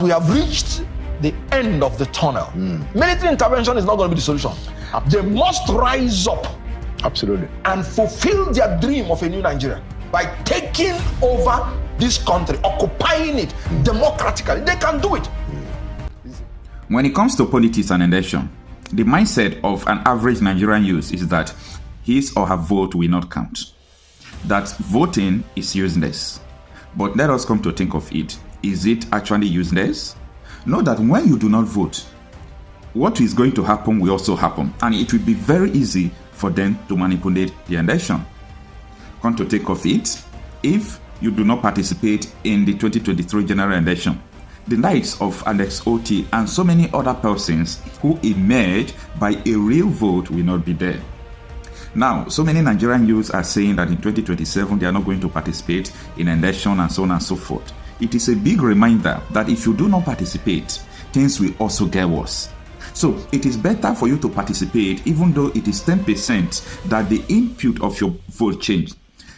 We have reached the end of the tunnel. Military intervention is not going to be the solution. They must rise up. Absolutely. And fulfill their dream of a new Nigeria by taking over this country, occupying it democratically. They can do it. When it comes to politics and election, the mindset of an average Nigerian youth is that his or her vote will not count. That voting is useless. But let us come to think of it. Is it actually useless? Know that when you do not vote, what is going to happen will also happen. And it will be very easy for them to manipulate the election. Come to think of it, if you do not participate in the 2023 general election, the likes of Alex Oti and so many other persons who emerge by a real vote will not be there. Now, so many Nigerian youths are saying that in 2027 they are not going to participate in election and so on and so forth. It is a big reminder that if you do not participate, things will also get worse. So it is better for you to participate, even though it is 10% that the input of your vote changed.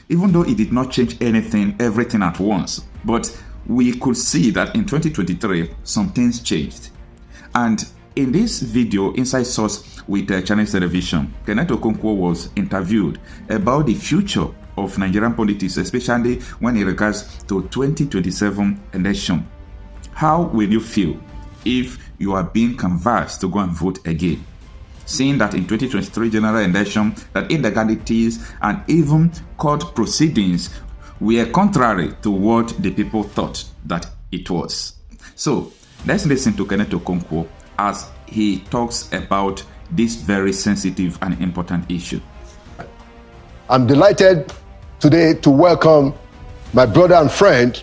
Even though it did not change everything at once. But we could see that in 2023, some things changed. And in this video, Inside Source with Channel Television, Kenneth Okonkwo was interviewed about the future of Nigerian politics, especially when it regards to 2027 election. How will you feel if you are being canvassed to go and vote again? Seeing that in 2023 general election, that illegalities and even court proceedings were contrary to what the people thought that it was. So let's listen to Kenneth Okonkwo as he talks about this very sensitive and important issue. I'm delighted today to welcome my brother and friend,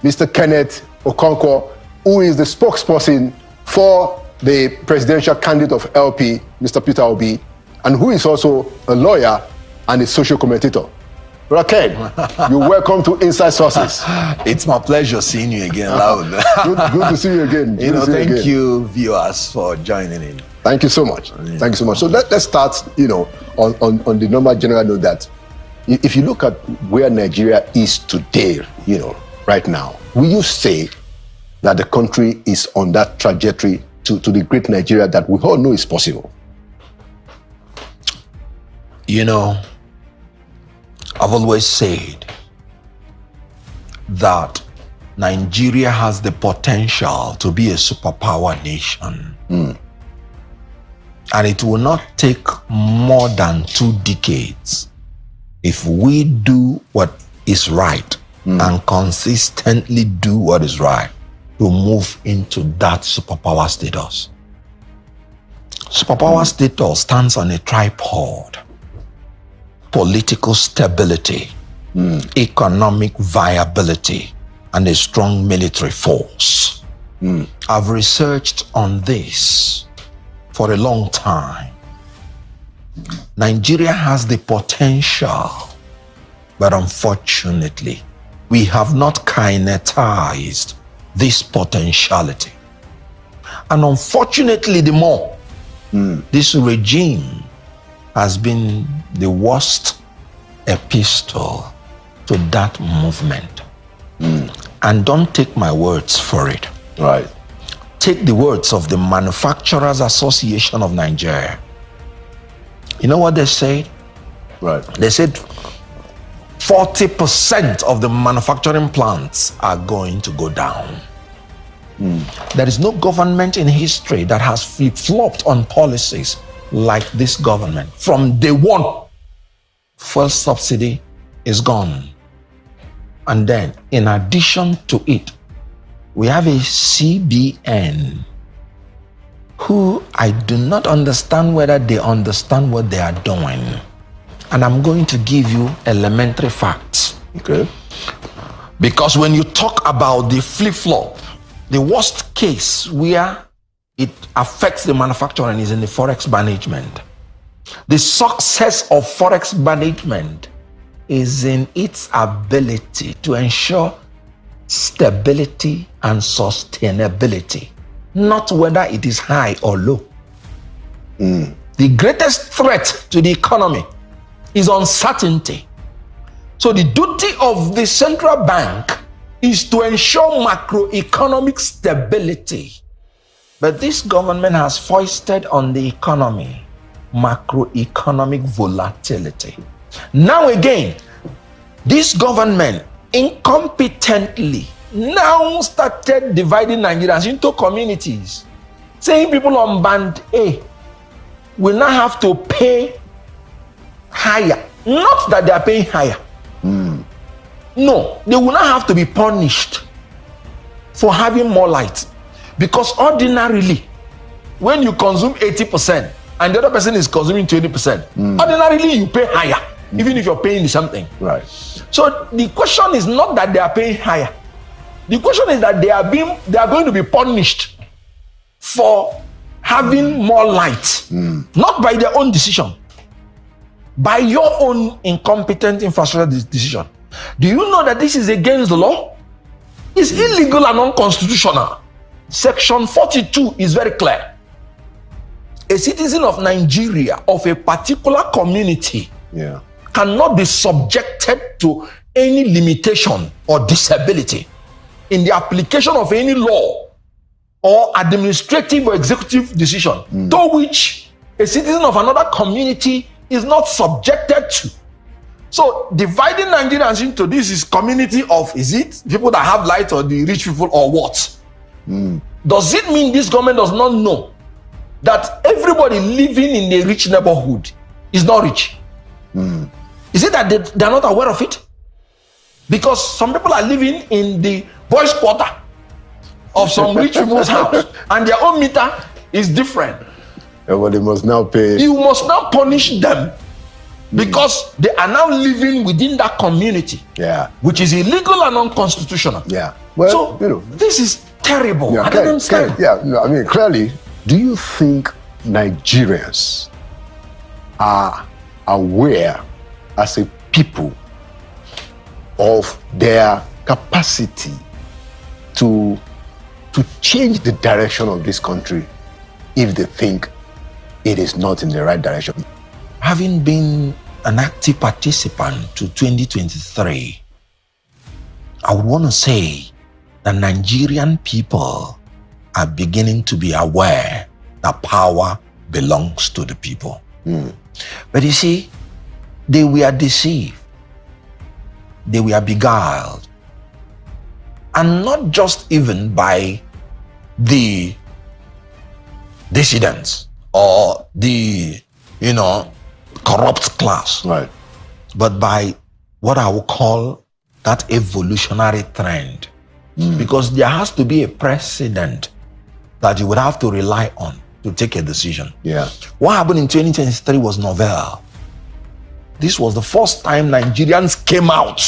Mr. Kenneth Okonkwo, who is the spokesperson for the presidential candidate of LP, Mr. Peter Obi, and who is also a lawyer and a social commentator. Brother Ken, you're welcome to Inside Sources. It's my pleasure seeing you again, Loud. Good to see you again. Thank you, viewers, for joining in. Thank you so much. Thank you so much. So let's start, on the normal general note that if you look at where Nigeria is today, right now, will you say that the country is on that trajectory to the great Nigeria that we all know is possible? I've always said that Nigeria has the potential to be a superpower nation. And it will not take more than 2 decades if we do what is right and consistently do what is right to move into that superpower status. Superpower status stands on a tripod: political stability, economic viability, and a strong military force. I've researched on this for a long time. Nigeria has the potential, but unfortunately, we have not kinetized this potentiality. And unfortunately, the more, this regime has been the worst epistle to that movement. And don't take my words for it. Right. Take the words of the Manufacturers Association of Nigeria. You know what they said? Right. They said 40% of the manufacturing plants are going to go down. There is no government in history that has flip-flopped on policies like this government. From day one, fuel subsidy is gone. And then, in addition to it, we have a CBN who I do not understand whether they understand what they are doing. And I'm going to give you elementary facts. Okay. Because when you talk about the flip-flop, the worst case where it affects the manufacturing is in the forex management. The success of forex management is in its ability to ensure stability and sustainability, not whether it is high or low. The greatest threat to the economy is uncertainty. So the duty of the central bank is to ensure macroeconomic stability. But this government has foisted on the economy macroeconomic volatility. Now again, this government incompetently now started dividing Nigerians into communities, saying people on band A will now have to pay higher. Not that they are paying higher. No, they will not have to be punished for having more light. Because ordinarily, when you consume 80% and the other person is consuming 20%, ordinarily you pay higher, even if you're paying something. Right. So the question is not that they are paying higher. The question is that they are going to be punished for having more light, not by their own decision, by your own incompetent infrastructure decision. Do you know that this is against the law? It's illegal and unconstitutional. Section 42 is very clear. A citizen of Nigeria, of a particular community, cannot be subjected to any limitation or disability in the application of any law or administrative or executive decision to which a citizen of another community is not subjected to. So dividing Nigerians into this is community of, is it people that have light or the rich people or what? Does it mean this government does not know that everybody living in a rich neighborhood is not rich? Is it that they are not aware of it? Because some people are living in the boys' quarter of some rich people's house and their own meter is different. Everybody must now pay. You must now punish them because they are now living within that community, which is illegal and unconstitutional. Well, so this is terrible. I don't understand. I mean, clearly, do you think Nigerians are aware as a people of their capacity to change the direction of this country if they think it is not in the right direction? Having been an active participant to 2023, I would want to say that Nigerian people are beginning to be aware that power belongs to the people. But you see, they were deceived. They were beguiled. And not just even by the dissidents or the, corrupt class, but by what I would call that evolutionary trend. Because there has to be a precedent that you would have to rely on to take a decision. What happened in 2023 was novel. This was the first time Nigerians came out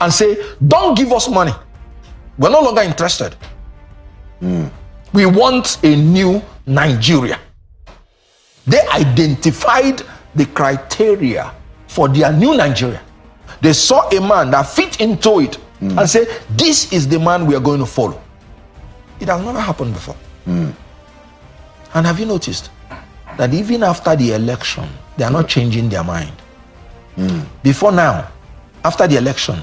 and say, don't give us money. We're no longer interested. We want a new Nigeria. They identified the criteria for their new Nigeria. They saw a man that fit into it and said, this is the man we are going to follow. It has never happened before. And have you noticed that even after the election, they are not changing their mind? Before now, after the election,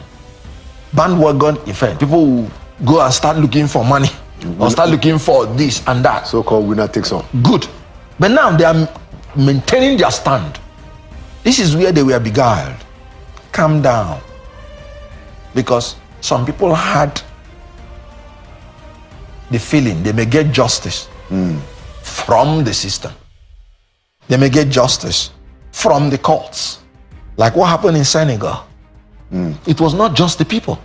bandwagon effect, people will go and start looking for money or start looking for this and that. So-called winner takes all. Good. But now they are maintaining their stand. This is where they were beguiled. Calm down. Because some people had the feeling they may get justice from the system. They may get justice from the courts. Like what happened in Senegal. It was not just the people.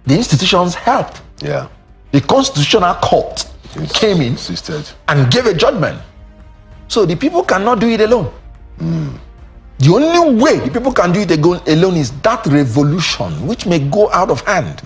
The institutions helped. The Constitutional Court came in and gave a judgment. So the people cannot do it alone. The only way the people can do it alone is that revolution, which may go out of hand,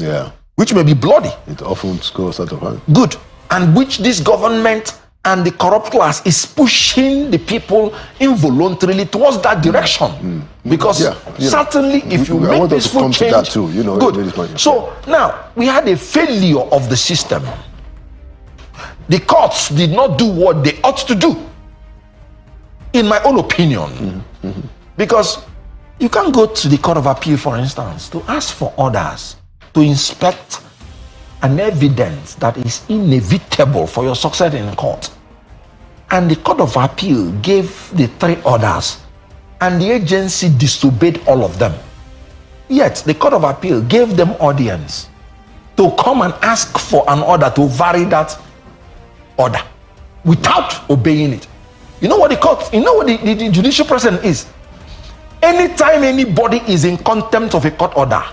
which may be bloody. It often goes out of hand. Good. And which this government and the corrupt class is pushing the people involuntarily towards that direction. Because certainly if you make peaceful change, good. So now we had a failure of the system. The courts did not do what they ought to do, in my own opinion. Because you can't go to the Court of Appeal, for instance, to ask for orders to inspect an evidence that is inevitable for your success in court. And the Court of Appeal gave the 3 orders, and the agency disobeyed all of them. Yet the Court of Appeal gave them audience to come and ask for an order to vary that order without obeying it. You know what the judicial precedent is? Anytime anybody is in contempt of a court order,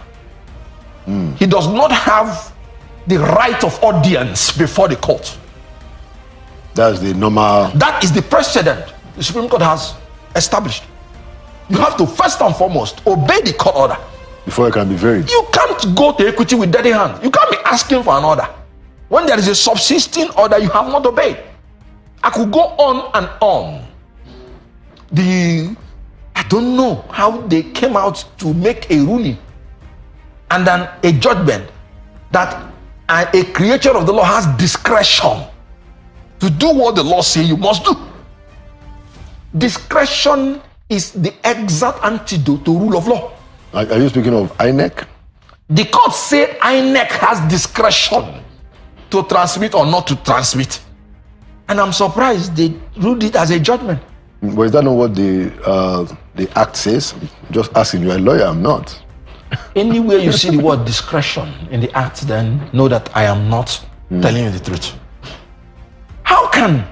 he does not have the right of audience before the court. That's the normal. That is the precedent the Supreme Court has established. You have to first and foremost obey the court order before it can be varied. You can't go to equity with dirty hands. You can't be asking for an order when there is a subsisting order you have not obeyed. I could go on and on. I don't know how they came out to make a ruling and then a judgment that a creature of the law has discretion to do what the law says you must do. Discretion is the exact antidote to rule of law. Are you speaking of INEC? The court said INEC has discretion to transmit or not to transmit. And I'm surprised they ruled it as a judgment. But is that not what the act says? Just asking, you're a lawyer, I'm not. Anywhere you see the word discretion in the act, then know that I am not telling you the truth. How can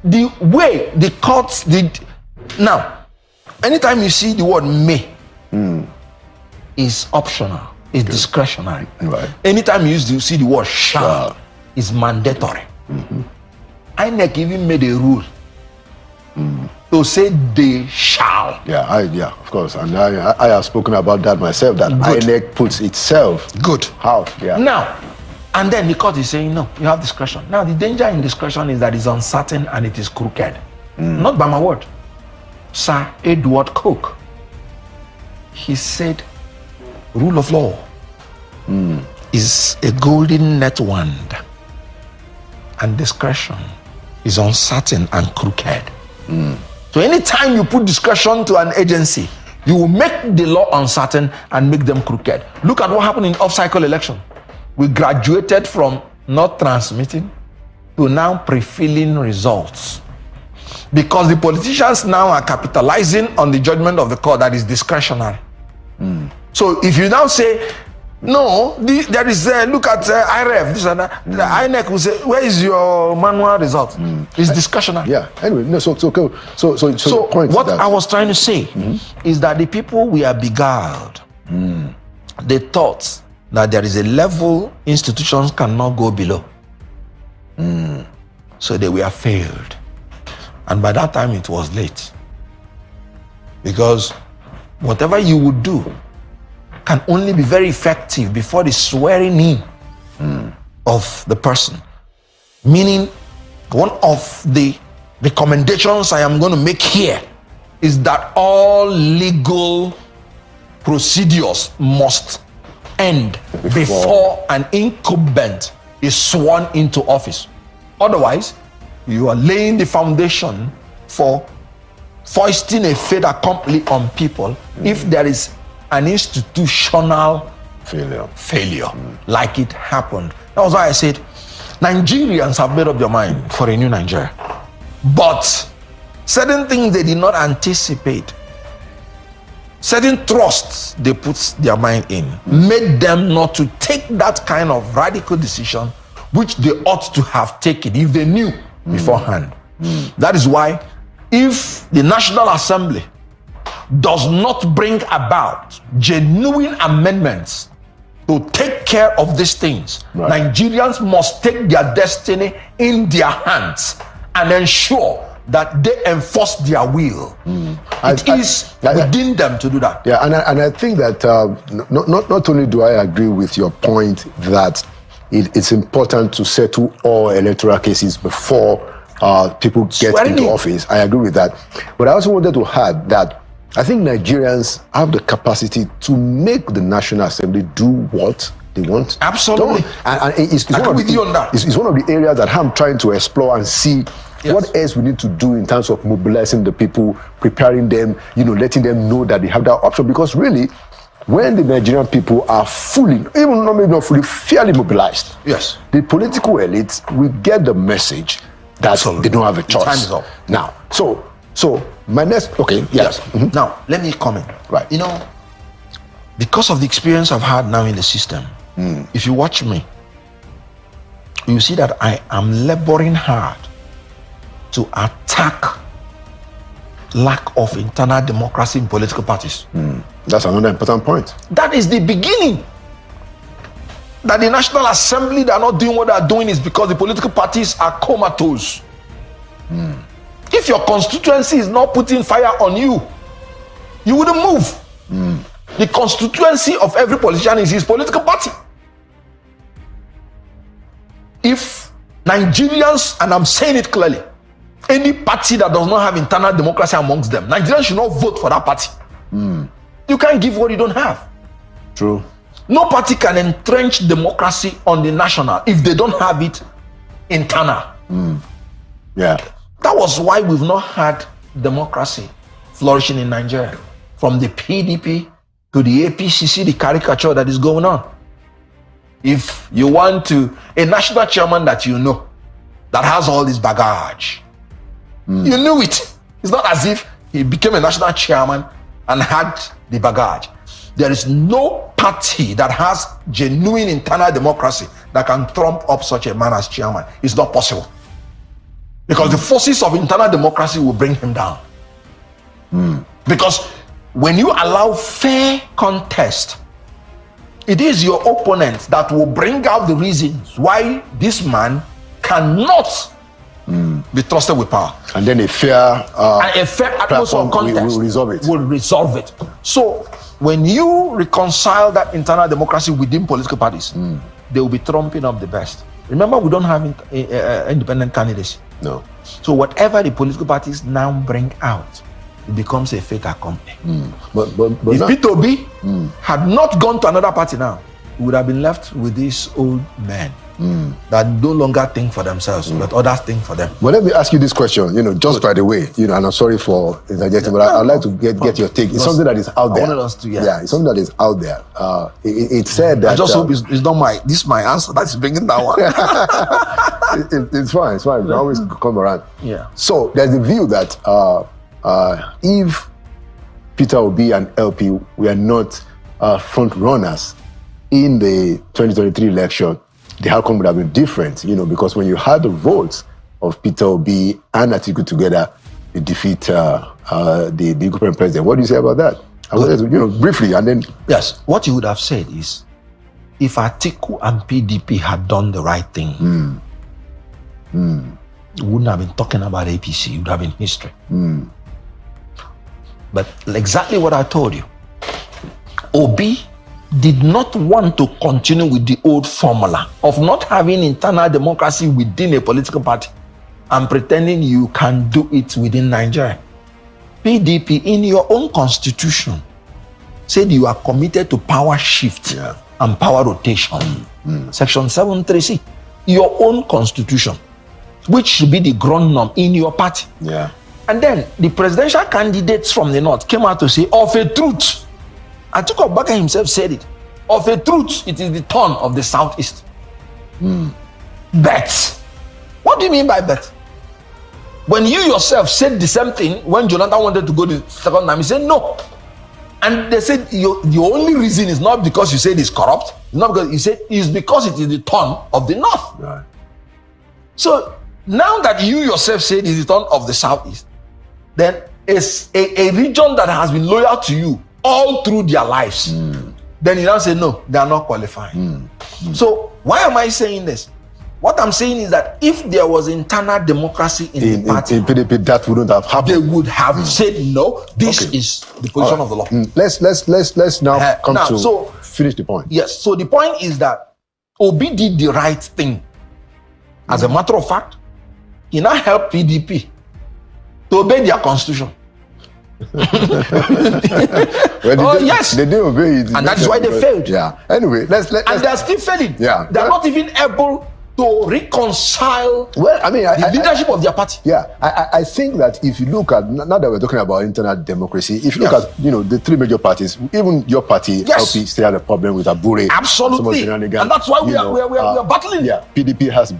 the way the courts did now, anytime you see the word may, is optional, is discretionary. Right. Anytime you see the word shall, is mandatory. INEC even made a rule to say they shall. Yeah, of course. And I have spoken about that myself, that INEC puts itself. Good. How? Yeah. Now, and then the court is saying, no, you have discretion. Now, the danger in discretion is that it's uncertain and it is crooked. Not by my word. Sir Edward Coke, he said, rule of law is a golden net wand, and discretion is uncertain and crooked. So anytime you put discretion to an agency, you will make the law uncertain and make them crooked. Look at what happened in off-cycle election. We graduated from not transmitting to now pre-filling results, because the politicians now are capitalizing on the judgment of the court that is discretionary. So if you now say, no, there is look at IRF, this and that, the INEC will say, where is your manual result? It's discretionary. Yeah. Anyway, no. So what I was trying to say is that the people we are beguiled. They thought that there is a level institutions cannot go below. So they were failed. And by that time it was late. Because whatever you would do can only be very effective before the swearing in of the person. Meaning, one of the recommendations I am going to make here is that all legal procedures must end before an incumbent is sworn into office. Otherwise, you are laying the foundation for foisting a fait accompli on people if there is an institutional failure like it happened. That was why I said Nigerians have made up their mind for a new Nigeria, but certain things they did not anticipate, certain trusts they put their mind in, made them not to take that kind of radical decision which they ought to have taken if they knew beforehand. That is why, if the National Assembly does not bring about genuine amendments to take care of these things, Nigerians must take their destiny in their hands and ensure that they enforce their will. It is within them to do that. Yeah, and I think that not only do I agree with your point that it's important to settle all electoral cases before people get into office. I agree with that. But I also wanted to add that I think Nigerians have the capacity to make the National Assembly do what they want. Absolutely. And it's one of the areas that I'm trying to explore and see what else we need to do in terms of mobilizing the people, preparing them, letting them know that they have that option. Because really, when the Nigerian people are fully, even maybe not fully, fairly mobilized, yes, the political elites will get the message that absolutely. they don't have a choice. The time is up. Now, so my next, okay, yes. Mm-hmm. Now, let me comment. Right. You know, because of the experience I've had now in the system, if you watch me, you see that I am laboring hard to attack lack of internal democracy in political parties. That's another important point. That is the beginning. That the National Assembly, they are not doing what they are doing is because the political parties are comatose. If your constituency is not putting fire on you, you wouldn't move. The constituency of every politician is his political party. If Nigerians, and I'm saying it clearly, any party that does not have internal democracy amongst them, Nigerians should not vote for that party. You can't give what you don't have. True. No party can entrench democracy on the national if they don't have it internal. Yeah. That was why we've not had democracy flourishing in Nigeria. From the PDP to the APC, see the caricature that is going on. If you want to, a national chairman that you know, that has all this baggage, you knew it. It's not as if he became a national chairman and had the baggage. There is no party that has genuine internal democracy that can trump up such a man as chairman. It's not possible. Because the forces of internal democracy will bring him down. Because when you allow fair contest, it is your opponent that will bring out the reasons why this man cannot be trusted with power. And then a fair atmosphere of contest will resolve it. So when you reconcile that internal democracy within political parties, they will be trumping up the best. Remember, we don't have independent candidates. No. So whatever the political parties now bring out, it becomes a fait accompli. But if Peter Obi had not gone to another party now, we would have been left with these old men that no longer think for themselves, but others think for them. But let me ask you this question, just by the way, and I'm sorry for interjecting, but I'd like to get your take. It's something that is out there. I wanted us to, it's something that is out there. It said that... I just hope it's not my answer that's bringing that one. It's fine. We always come around. Yeah. So there's the view that if Peter Obi and LP were not front runners in the 2023 election, the outcome would have been different, because when you had the votes of Peter Obi and Atiku together, they defeat the incumbent president. What do you say about that? I wanted to, briefly, and then... Yes, what you would have said is, if Atiku and PDP had done the right thing, we wouldn't have been talking about APC, it would have been history. But exactly what I told you, Obi did not want to continue with the old formula of not having internal democracy within a political party and pretending you can do it within Nigeria. PDP, in your own constitution, said you are committed to power shift and power rotation. Section 7.3c, your own constitution, which should be the ground norm in your party. Yeah. And then the presidential candidates from the north came out to say, of a truth, Atiku Abubakar himself said it, of a truth, it is the turn of the southeast. Bet. What do you mean by bet? When you yourself said the same thing when Jonathan wanted to go the second time, he said no. And they said the only reason is not because you said it's corrupt, not because you said it's because it is the turn of the north. Right. So now that you yourself said it's the turn of the southeast, then it's a region that has been loyal to you all through their lives. Then you now say no, they are not qualifying. So why am I saying this? What I'm saying is that if there was internal democracy in the party, in PDP, that wouldn't have happened. They would have said no. This is the position of the law. Let's now finish the point. Yes. So the point is that Obi did the right thing. As a matter of fact, he now helped PDP to obey their constitution. Yes, they didn't obey it, and that's why they failed. Yeah. Anyway, let's and they are still failing. Yeah. They are not even able to reconcile the leadership of their party. Yeah, I think that if you look at, now that we're talking about internal democracy, if you look at, the three major parties, even your party, LP, still had a problem with Abure. Absolutely. And that's why we are battling. Yeah, PDP has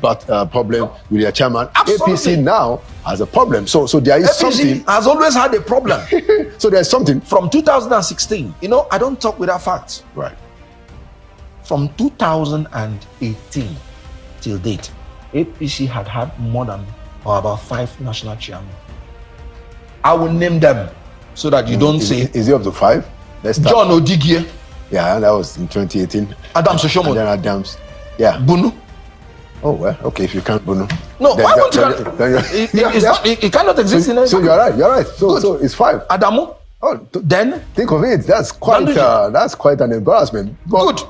problem with their chairman. Absolutely. APC now has a problem. So there is APC something. has always had a problem. So there's something. From 2016, I don't talk without facts. Right. From 2018 till date, APC had more than about 5 national chairmen. I will name them so that you don't say. Is it up to 5? Let's start. John Odigie. Yeah, that was in 2018. Adams Oshomo. And then Adams. Yeah. Bunu. Oh, well, okay, if you can't Bunu. No, why won't you? It cannot exist in any. So you're right. So it's 5. Adamu. Oh, then think of it. That's quite an embarrassment. Good.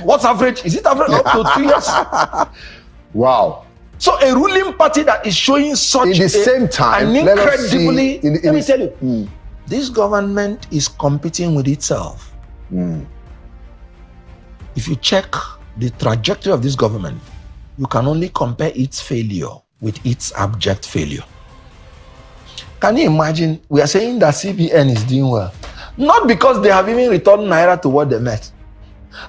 What's average? Is it average up to 2 years? Wow. So a ruling party that is showing such in the same time, an incredibly. Let me tell you, this government is competing with itself. If you check the trajectory of this government, you can only compare its failure with its abject failure. Can you imagine? We are saying that CBN is doing well, not because they have even returned naira to what they met,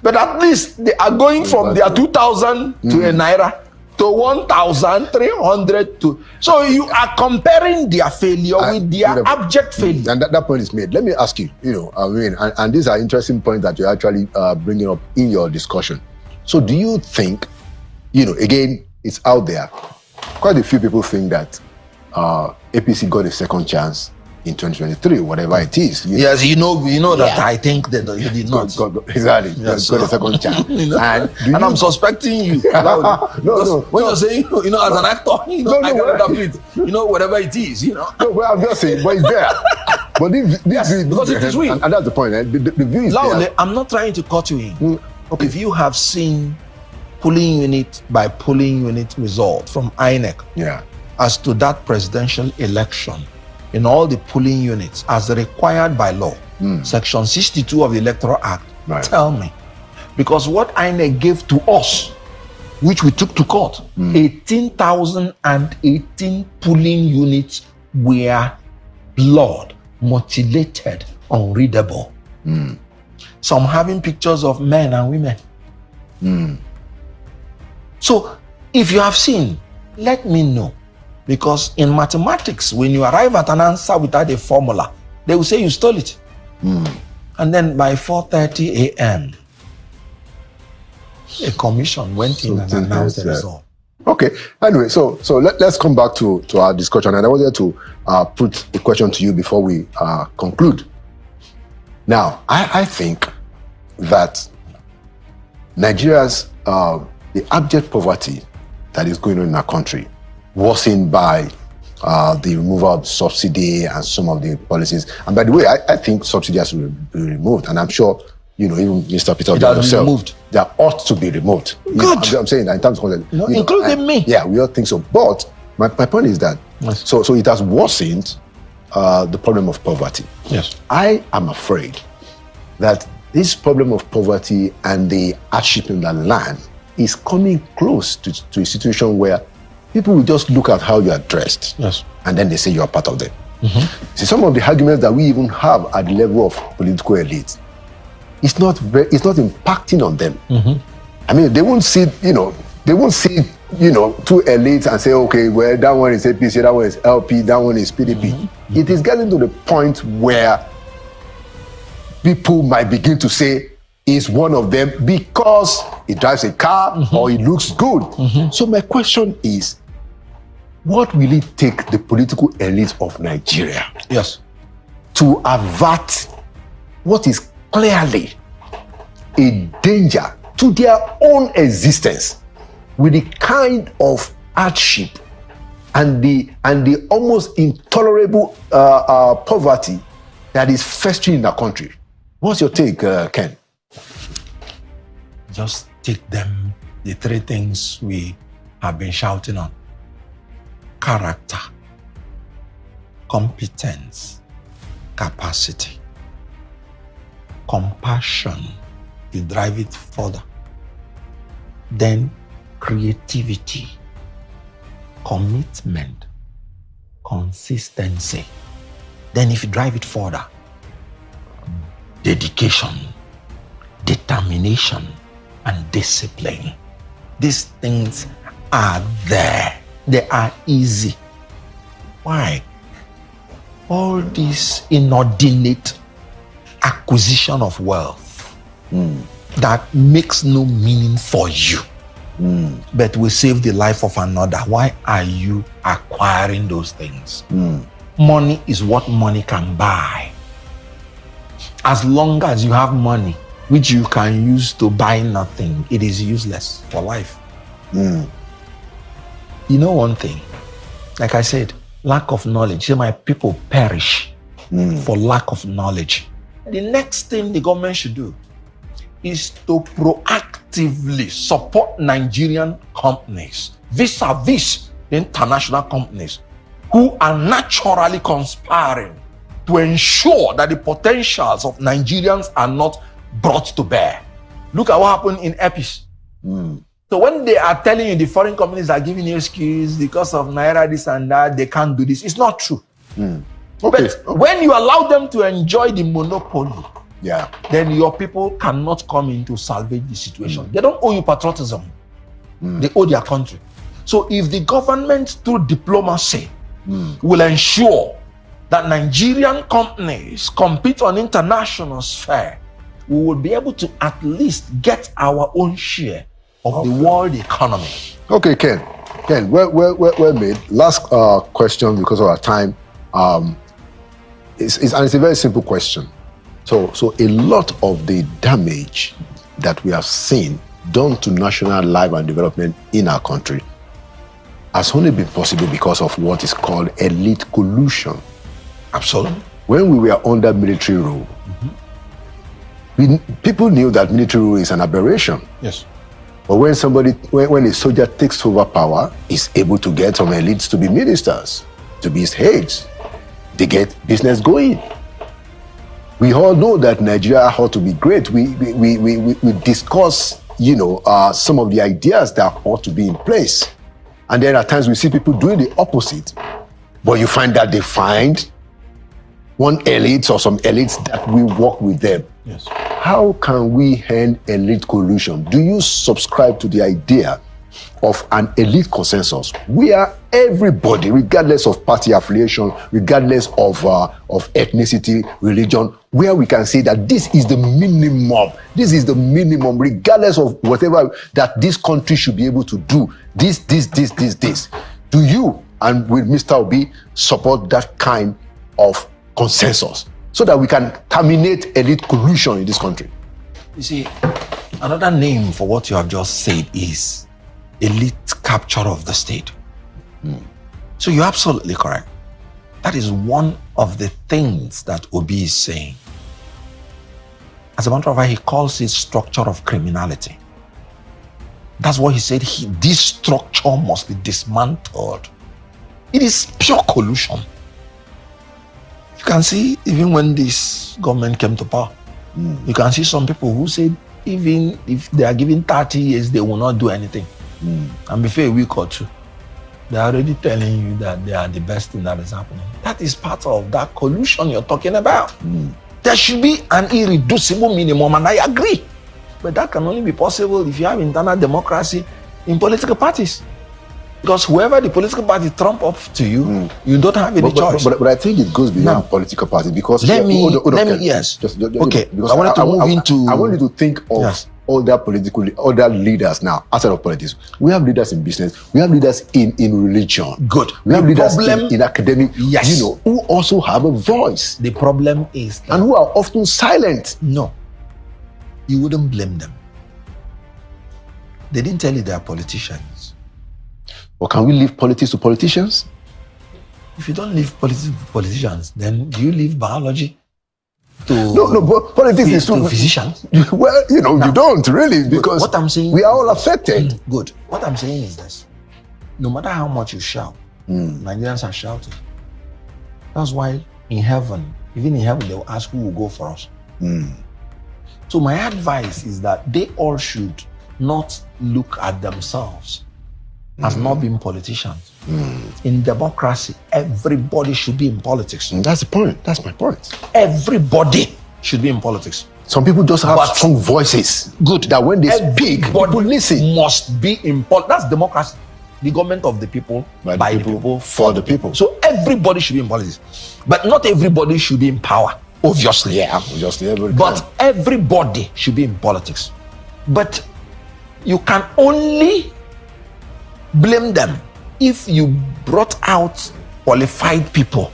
but at least they are going from their 2,000 to a naira to 1,300 to. So you are comparing their failure with their abject failure. And that point is made. Let me ask you. And these are interesting points that you're actually bringing up in your discussion. So do you think, again, it's out there. Quite a few people think that APC got a second chance in 2023, whatever it is. Yes, that I think that you did not. Exactly. Yes, got a second chance. And I'm suspecting you. No. When you're saying, as an actor, I cannot admit, whatever it is, No, well, I'm just saying, but it's there. But this because it is real. And that's the point. The view is there. I'm not trying to cut you in. Okay. If you have seen polling unit by polling unit result from INEC as to that presidential election, in all the polling units as required by law, section 62 of the Electoral Act, tell me. Because what INEC gave to us, which we took to court, 18,018 polling units were blurred, mutilated, unreadable. Some having pictures of men and women. So if you have seen, let me know. Because in mathematics, when you arrive at an answer without a formula, they will say you stole it. And then by 4:30 a.m., a commission went in and announced the result. Okay. Anyway, so let's come back to our discussion. And I wanted to put a question to you before we conclude. Now, I think that Nigeria's the abject poverty that is going on in our country, worsened by the removal of subsidy and some of the policies. And by the way, I think subsidy has to be removed. And I'm sure, even Mr. Peter yourself, they ought to be removed. Good. I'm saying that in terms of including me. Yeah, we all think so. But my point is that, so it has worsened the problem of poverty. Yes. I am afraid that this problem of poverty and the hardship in the land is coming close to a situation where people will just look at how you are dressed, and then they say you are part of them. See, some of the arguments that we even have at the level of political elites, it's not impacting on them. I mean, they won't see, two elites and say, okay, well, that one is APC, that one is LP, that one is PDP. It is getting to the point where people might begin to say, is one of them because he drives a car or he looks good. So my question is, what will it take the political elite of Nigeria to avert what is clearly a danger to their own existence with the kind of hardship and the almost intolerable poverty that is festering in the country? What's your take, Ken? Just take them, the 3 things we have been shouting on. Character, competence, capacity, compassion, you drive it further. Then creativity, commitment, consistency. Then if you drive it further, dedication, determination, and discipline. These things are there. They are easy. Why? All this inordinate acquisition of wealth that makes no meaning for you, but will save the life of another. Why are you acquiring those things? Money is what money can buy. As long as you have money which you can use to buy nothing, it is useless for life. You know one thing, like I said, lack of knowledge. My people perish for lack of knowledge. The next thing the government should do is to proactively support Nigerian companies vis-a-vis the international companies who are naturally conspiring to ensure that the potentials of Nigerians are not brought to bear. Look at what happened in EPIS. So when they are telling you the foreign companies are giving you excuse because of Naira this and that, they can't do this, it's not true. But when you allow them to enjoy the monopoly, then your people cannot come in to salvage the situation. They don't owe you patriotism. They owe their country. So if the government through diplomacy will ensure that Nigerian companies compete on international sphere, we will be able to at least get our own share of the world economy. Okay, Ken, well made. Last question because of our time. It's a very simple question. So a lot of the damage that we have seen done to national life and development in our country has only been possible because of what is called elite collusion. Absolutely. When we were under military rule, people knew that military rule is an aberration. Yes. But when a soldier takes over power, he's able to get some elites to be ministers, to be his heads. They get business going. We all know that Nigeria ought to be great. We discuss, some of the ideas that ought to be in place. And then at times we see people doing the opposite. But you find that they find one elite or some elites that will work with them. Yes. How can we end elite collusion? Do you subscribe to the idea of an elite consensus where everybody, regardless of party affiliation, regardless of ethnicity, religion, where we can say that this is the minimum, regardless of whatever that this country should be able to do, this. Do you, and with Mr. Obi, support that kind of consensus so that we can terminate elite collusion in this country? You see, another name for what you have just said is elite capture of the state. So you're absolutely correct. That is one of the things that Obi is saying. As a matter of fact, he calls it structure of criminality. That's what he said. This structure must be dismantled. It is pure collusion. You can see, even when this government came to power, you can see some people who said, even if they are given 30 years, they will not do anything. And before a week or two, they are already telling you that they are the best thing that is happening. That is part of that collusion you're talking about. There should be an irreducible minimum, and I agree. But that can only be possible if you have internal democracy in political parties. Because whoever the political party trump up to you, you don't have any choice. But I think it goes beyond political party because I wanted to move into. I want you to think of other leaders now outside of politics. We have leaders in business. We have leaders in religion. Good. We have leaders in academic. Yes. Who also have a voice. The problem is that, and who are often silent. No, you wouldn't blame them. They didn't tell you they are politicians. Or can we leave politics to politicians? If you don't leave politics to politicians, then do you leave biology to but politics is to physicians? Well, you don't really, because what I'm saying, we are all affected. Good. What I'm saying is this: no matter how much you shout, Nigerians are shouting. That's why even in heaven, they will ask who will go for us. So my advice is that they all should not look at themselves as not being politicians. In democracy, everybody should be in politics. That's the point. That's my point. Everybody should be in politics. Some people just have strong voices. Good. That when they speak, people listen. Must be in politics. That's democracy. The government of the people, by the people, for the people. So everybody should be in politics. But not everybody should be in power. Obviously. Yeah, obviously. But everybody should be in politics. But you can only blame them if you brought out qualified people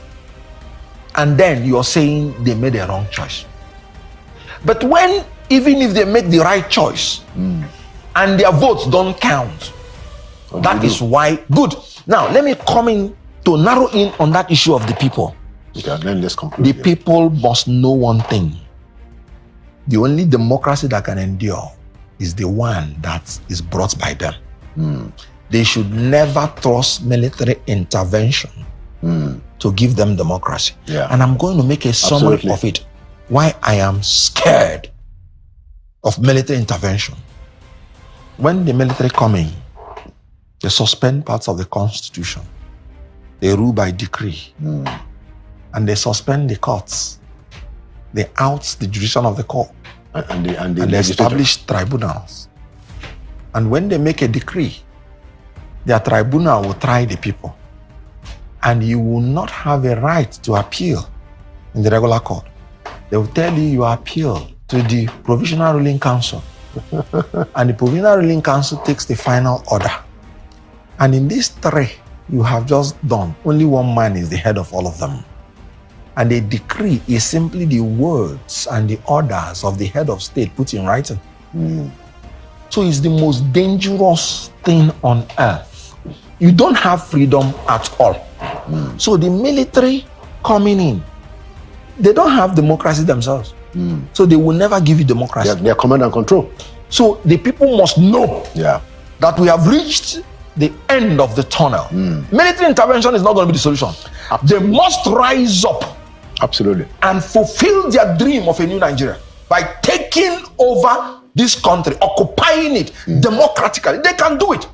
and then you're saying they made a wrong choice. But when, even if they make the right choice and their votes don't count, that is why. Good. Now let me come in to narrow in on that issue of the people. Okay, then let's conclude. The people must know one thing. The only democracy that can endure is the one that is brought by them. They should never trust military intervention to give them democracy. And I'm going to make a summary of it. Why I am scared of military intervention. When the military come in, they suspend parts of the constitution. They rule by decree. And they suspend the courts. They out the jurisdiction of the court. And they establish tribunals. And when they make a decree, their tribunal will try the people. And you will not have a right to appeal in the regular court. They will tell you you appeal to the Provisional Ruling Council. And the Provisional Ruling Council takes the final order. And in these three you have just done, only one man is the head of all of them. And the decree is simply the words and the orders of the head of state put in writing. So it's the most dangerous thing on earth. You don't have freedom at all. So the military coming in, they don't have democracy themselves. So they will never give you democracy. They are command and control. So the people must know that we have reached the end of the tunnel. Military intervention is not going to be the solution. They must rise up and fulfill their dream of a new Nigeria by taking over this country, occupying it democratically. They can do it.